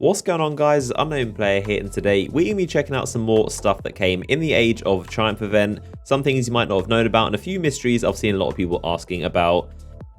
What's going on, guys? Unknown Player here, and today we're going to be checking out some more stuff that came in the Age of Triumph event, some things you might not have known about, and a few mysteries I've seen a lot of people asking about.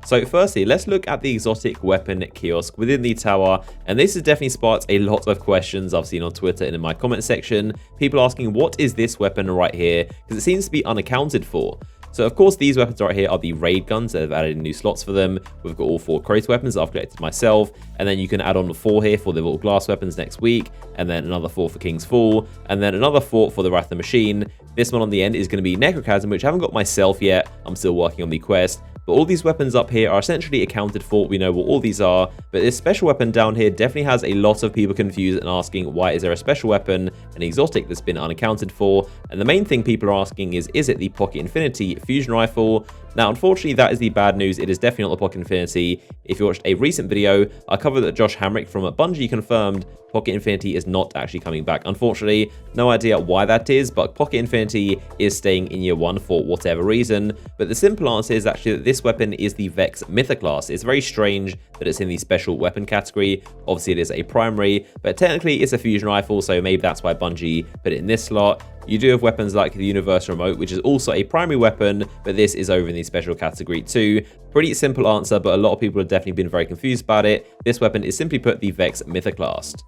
So firstly, let's look at the exotic weapon kiosk within the tower, and this has definitely sparked a lot of questions I've seen on Twitter and in my comment section. People asking, what is this weapon right here? Because it seems to be unaccounted for. So of course, these weapons right here are the raid guns that have added new slots for them. We've got all 4 crate weapons that I've collected myself, and then you can add on 4 here for the little glass weapons next week, and then another 4 for King's Fall, and then another 4 for the Wrath of the Machine. This one on the end is going to be Necrochasm, which I haven't got myself yet. I'm still working on the quest. But all these weapons up here are essentially accounted for. We know what all these are, but this special weapon down here definitely has a lot of people confused and asking, why is there a special weapon, an exotic that's been unaccounted for? And the main thing people are asking is it the Pocket Infinity fusion rifle? Now, unfortunately, that is the bad news. It is definitely not the Pocket Infinity. If you watched a recent video, I covered that Josh Hamrick from Bungie confirmed Pocket Infinity is not actually coming back. Unfortunately, no idea why that is, but Pocket Infinity is staying in year 1 for whatever reason. But the simple answer is actually that this weapon is the Vex Mythoclast. It's very strange that it's in the special weapon category. Obviously, it is a primary, but technically it's a fusion rifle, so maybe that's why Bungie put it in this slot. You do have weapons like the Universe Remote, which is also a primary weapon, but this is over in the special category too. Pretty simple answer, but a lot of people have definitely been very confused about it. This weapon is simply put the Vex Mythoclast.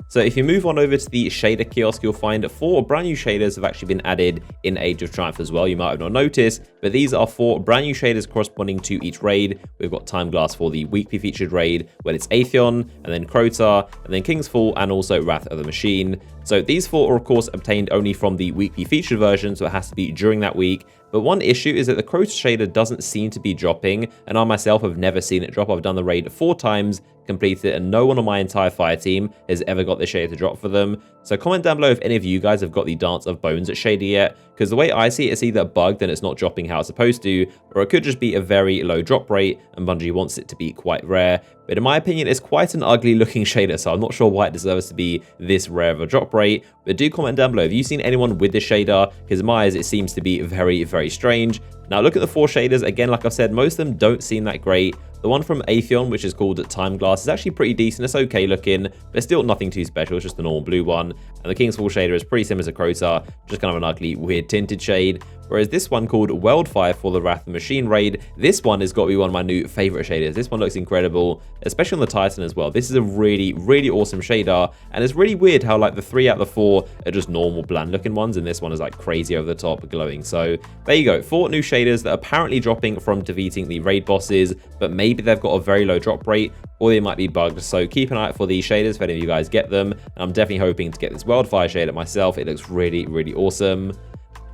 So if you move on over to the shader kiosk, you'll find 4 brand new shaders have actually been added in Age of Triumph as well. You might have not noticed, but these are 4 brand new shaders corresponding to each raid. We've got Time Glass for the weekly featured raid, when it's Atheon, and then Crota, and then King's Fall, and also Wrath of the Machine. So these 4 are of course obtained only from the weekly featured version, so it has to be during that week. But one issue is that the Crota shader doesn't seem to be dropping, and I myself have never seen it drop. I've done the raid 4 times, completed it, and no one on my entire fire team has ever got the shader to drop for them. So comment down below if any of you guys have got the Dance of Bones at shader yet, because the way I see it, it's either bugged and it's not dropping how it's supposed to, or it could just be a very low drop rate and Bungie wants it to be quite rare. But in my opinion, it's quite an ugly looking shader, so I'm not sure why it deserves to be this rare of a drop rate. But do comment down below if you've seen anyone with this shader, because in my eyes it seems to be very, very strange. Now look at the 4 shaders. Again, like I've said, most of them don't seem that great. The one from Atheon, which is called Time Glass, is actually pretty decent. It's okay looking, but still nothing too special. It's just the normal blue one. And the King's Fall shader is pretty similar to Crota, just kind of an ugly, weird tinted shade. Whereas this one called Wildfire for the Wrath of the Machine raid, this one has got to be one of my new favorite shaders. This one looks incredible, especially on the Titan as well. This is a really, really awesome shader, and it's really weird how like the 3 out of the 4 are just normal bland looking ones, and this one is like crazy over the top glowing. So there you go, 4 new shaders that are apparently dropping from defeating the raid bosses, but maybe they've got a very low drop rate, or they might be bugged. So keep an eye out for these shaders if any of you guys get them, and I'm definitely hoping to get this Wildfire shader myself. It looks really, really awesome.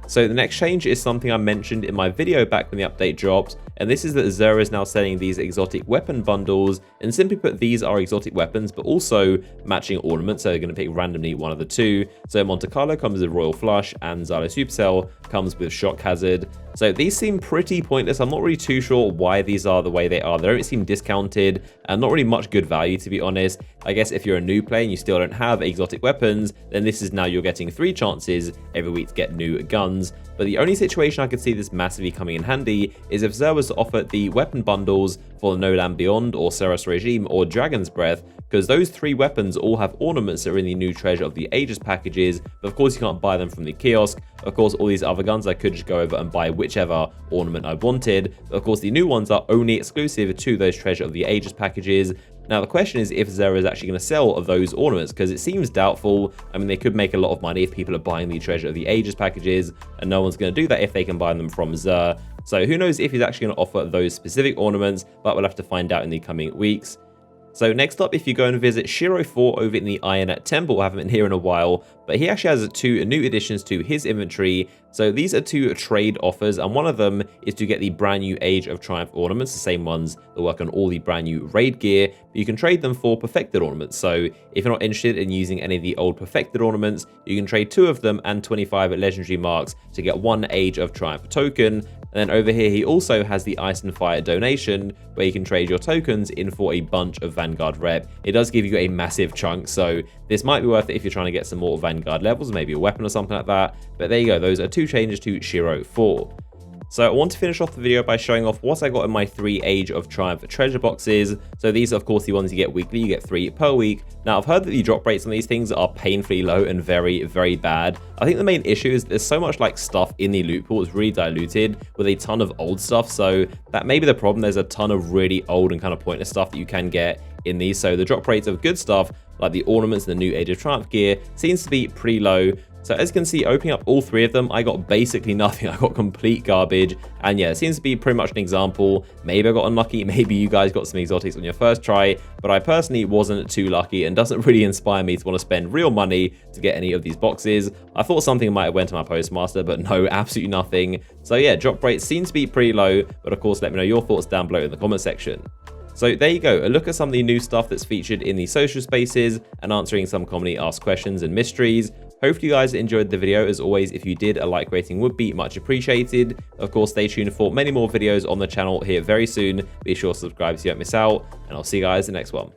So the next change is something I mentioned in my video back when the update dropped, and this is that Xur is now selling these exotic weapon bundles, and simply put, these are exotic weapons but also matching ornaments, so they're going to pick randomly one of the 2. So Monte Carlo comes with Royal Flush, and Xylo Supercell comes with Shock Hazard. So these seem pretty pointless. I'm not really too sure why these are the way they are. They don't seem discounted and not really much good value, to be honest. I guess if you're a new player and you still don't have exotic weapons, then this is now you're getting 3 chances every week to get new guns. But the only situation I could see this massively coming in handy is if Xur was to offer the weapon bundles for the No Land Beyond or Seros Regime or Dragon's Breath, because those 3 weapons all have ornaments that are in the new Treasure of the Ages packages, but of course you can't buy them from the kiosk. Of course, all these other guns I could just go over and buy whichever ornament I wanted, but of course the new ones are only exclusive to those Treasure of the Ages packages. Now the question is if Xur is actually going to sell of those ornaments, because it seems doubtful. I mean, they could make a lot of money if people are buying the Treasure of the Ages packages, and no one's going to do that if they can buy them from Xur. So who knows if he's actually going to offer those specific ornaments, but we'll have to find out in the coming weeks. So next up, if you go and visit Shiro 4 over in the Iron Temple, I haven't been here in a while, but he actually has 2 new additions to his inventory. So these are 2 trade offers, and one of them is to get the brand new Age of Triumph ornaments, the same ones that work on all the brand new raid gear, but you can trade them for perfected ornaments. So if you're not interested in using any of the old perfected ornaments, you can trade 2 of them and 25 legendary marks to get 1 Age of Triumph token. And then over here, he also has the Ice and Fire donation, where you can trade your tokens in for a bunch of Vanguard rep. It does give you a massive chunk, so this might be worth it if you're trying to get some more Vanguard levels, maybe a weapon or something like that. But there you go, those are 2 changes to Shiro 4. So I want to finish off the video by showing off what I got in my 3 Age of Triumph treasure boxes. So these are of course the ones you get weekly, you get 3 per week. Now I've heard that the drop rates on these things are painfully low and very, very bad. I think the main issue is there's so much like stuff in the loot pool, it's really diluted with a ton of old stuff. So that may be the problem, there's a ton of really old and kind of pointless stuff that you can get in these. So the drop rates of good stuff like the ornaments and the new Age of Triumph gear seems to be pretty low. So as you can see, opening up all 3 of them, I got basically nothing. I got complete garbage. And yeah, it seems to be pretty much an example. Maybe I got unlucky. Maybe you guys got some exotics on your first try. But I personally wasn't too lucky and doesn't really inspire me to want to spend real money to get any of these boxes. I thought something might have went to my postmaster, but no, absolutely nothing. So yeah, drop rates seem to be pretty low. But of course, let me know your thoughts down below in the comment section. So there you go, a look at some of the new stuff that's featured in the social spaces and answering some commonly asked questions and mysteries. Hopefully you guys enjoyed the video. As always, if you did, a like rating would be much appreciated. Of course, stay tuned for many more videos on the channel here very soon. Be sure to subscribe so you don't miss out, and I'll see you guys in the next one.